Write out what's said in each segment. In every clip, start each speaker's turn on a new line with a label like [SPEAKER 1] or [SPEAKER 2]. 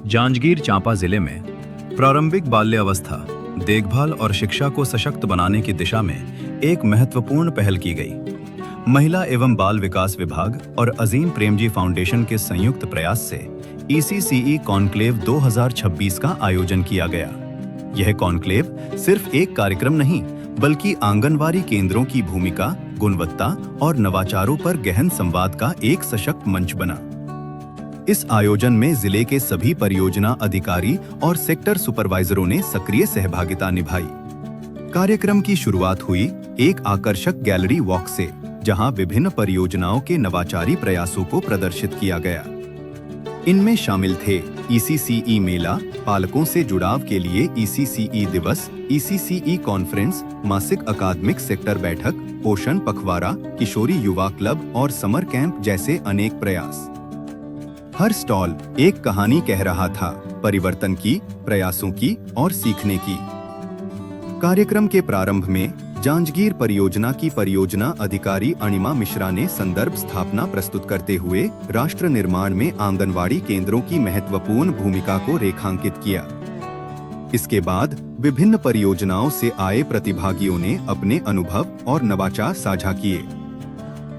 [SPEAKER 1] जांजगीर चांपा जिले में प्रारंभिक बाल्यावस्था, देखभाल और शिक्षा को सशक्त बनाने की दिशा में एक महत्वपूर्ण पहल की गई। महिला एवं बाल विकास विभाग और अजीम प्रेमजी फाउंडेशन के संयुक्त प्रयास से ECCE कॉन्क्लेव 2026 का आयोजन किया गया। यह कॉन्क्लेव सिर्फ एक कार्यक्रम नहीं, बल्कि आंगनवाड़ी केंद्रों की भूमिका, गुणवत्ता और नवाचारों पर गहन संवाद का एक सशक्त मंच बना। इस आयोजन में जिले के सभी परियोजना अधिकारी और सेक्टर सुपरवाइजरों ने सक्रिय सहभागिता निभाई। कार्यक्रम की शुरुआत हुई एक आकर्षक गैलरी वॉक से, जहां विभिन्न परियोजनाओं के नवाचारी प्रयासों को प्रदर्शित किया गया। इनमें शामिल थे ECCE मेला, पालकों से जुड़ाव के लिए ECCE दिवस, ECCE कॉन्फ्रेंस, मासिक अकादमिक सेक्टर बैठक, पोषण पखवाड़ा, किशोरी युवा क्लब और समर कैंप जैसे अनेक प्रयास। हर स्टॉल एक कहानी कह रहा था, परिवर्तन की, प्रयासों की और सीखने की। कार्यक्रम के प्रारंभ में जांजगीर परियोजना की परियोजना अधिकारी अणिमा मिश्रा ने संदर्भ स्थापना प्रस्तुत करते हुए राष्ट्र निर्माण में आंगनवाड़ी केंद्रों की महत्वपूर्ण भूमिका को रेखांकित किया। इसके बाद विभिन्न परियोजनाओं से आए प्रतिभागियों ने अपने अनुभव और नवाचार साझा किए।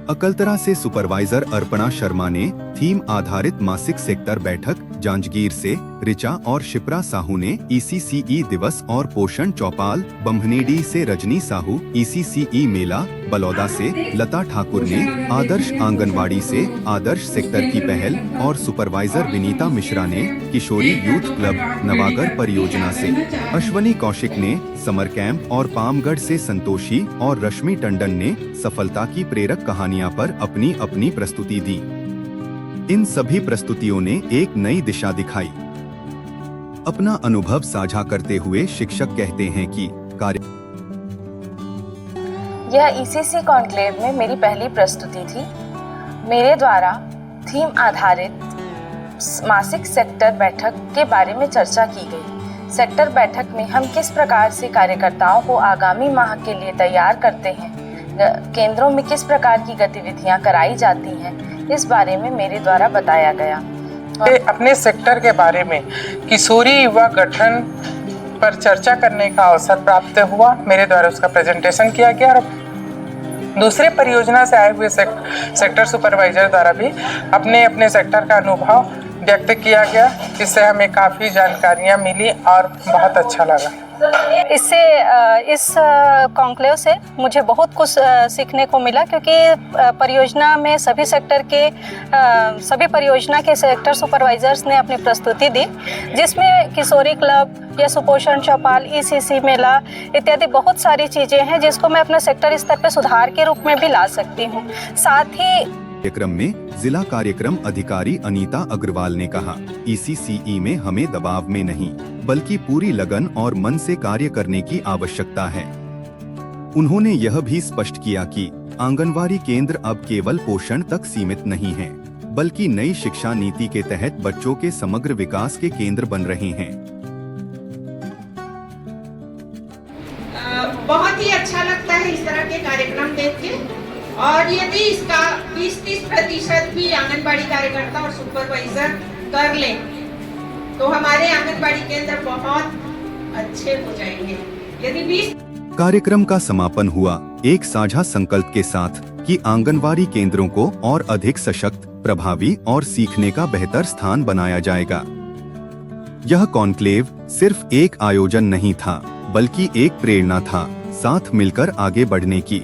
[SPEAKER 1] अकलतरा से सुपरवाइजर अर्पणा शर्मा ने थीम आधारित मासिक सेक्टर बैठक, जांजगीर से रिचा और शिप्रा साहू ने ECCE दिवस और पोषण चौपाल, बम्हनीडी से रजनी साहू ECCE मेला, बलौदा से लता ठाकुर ने आदर्श आंगनवाड़ी से आदर्श सेक्टर की पहल और सुपरवाइजर विनीता मिश्रा ने किशोरी यूथ क्लब नवागर परियोजना से, अश्वनी कौशिक ने समर कैंप और पामगढ़ से संतोषी और रश्मि टंडन ने सफलता की प्रेरक कहानियां पर अपनी अपनी प्रस्तुति दी। इन सभी प्रस्तुतियों ने एक नई दिशा दिखाई। अपना अनुभव साझा करते हुए शिक्षक कहते हैं कि
[SPEAKER 2] यह ECC कॉन्क्लेव में मेरी पहली प्रस्तुति थी। मेरे द्वारा थीम आधारित मासिक सेक्टर बैठक के बारे में चर्चा की गई। सेक्टर बैठक में हम किस प्रकार से कार्यकर्ताओं को आगामी माह के लिए तैयार करते हैं, केंद्रों में किस प्रकार की गतिविधियां कराई जाती हैं, इस बारे में मेरे द्वारा बताया गया।
[SPEAKER 3] अपने सेक्टर के बारे में किशोरी युवा गठन पर चर्चा करने का अवसर प्राप्त हुआ। मेरे द्वारा उसका प्रेजेंटेशन किया गया और दूसरे परियोजना से आए हुए सेक्टर सुपरवाइजर द्वारा भी अपने अपने सेक्टर का अनुभव व्यक्त किया गया। इससे हमें काफ़ी जानकारियाँ मिली और बहुत अच्छा लगा।
[SPEAKER 4] इस कॉन्क्लेव से मुझे बहुत कुछ सीखने को मिला, क्योंकि परियोजना में सभी परियोजना के सेक्टर सुपरवाइजर्स ने अपनी प्रस्तुति दी, जिसमें किशोरी क्लब या सुपोषण चौपाल, ECC मेला इत्यादि बहुत सारी चीज़ें हैं जिसको मैं अपने सेक्टर स्तर पर सुधार के रूप में भी ला सकती हूँ। साथ ही
[SPEAKER 1] कार्यक्रम में जिला कार्यक्रम अधिकारी अनीता अग्रवाल ने कहा, ECCE में हमें दबाव में नहीं, बल्कि पूरी लगन और मन से कार्य करने की आवश्यकता है। उन्होंने यह भी स्पष्ट किया कि आंगनवाड़ी केंद्र अब केवल पोषण तक सीमित नहीं हैं, बल्कि नई शिक्षा नीति के तहत बच्चों के समग्र विकास के केंद्र बन रहे हैं।
[SPEAKER 5] बहुत ही अच्छा लगता है इस तरह के कार्यक्रम देख के, और यदि इसका 20-30% भी आंगनबाड़ी कार्यकर्ता और सुपरवाइजर कर लें तो हमारे आंगनबाड़ी केंद्र बहुत अच्छे हो जाएंगे। यदि
[SPEAKER 1] कार्यक्रम का समापन हुआ एक साझा संकल्प के साथ कि आंगनवाड़ी केंद्रों को और अधिक सशक्त, प्रभावी और सीखने का बेहतर स्थान बनाया जाएगा। यह कॉन्क्लेव सिर्फ एक आयोजन नहीं था, बल्कि एक प्रेरणा था साथ मिलकर आगे बढ़ने की।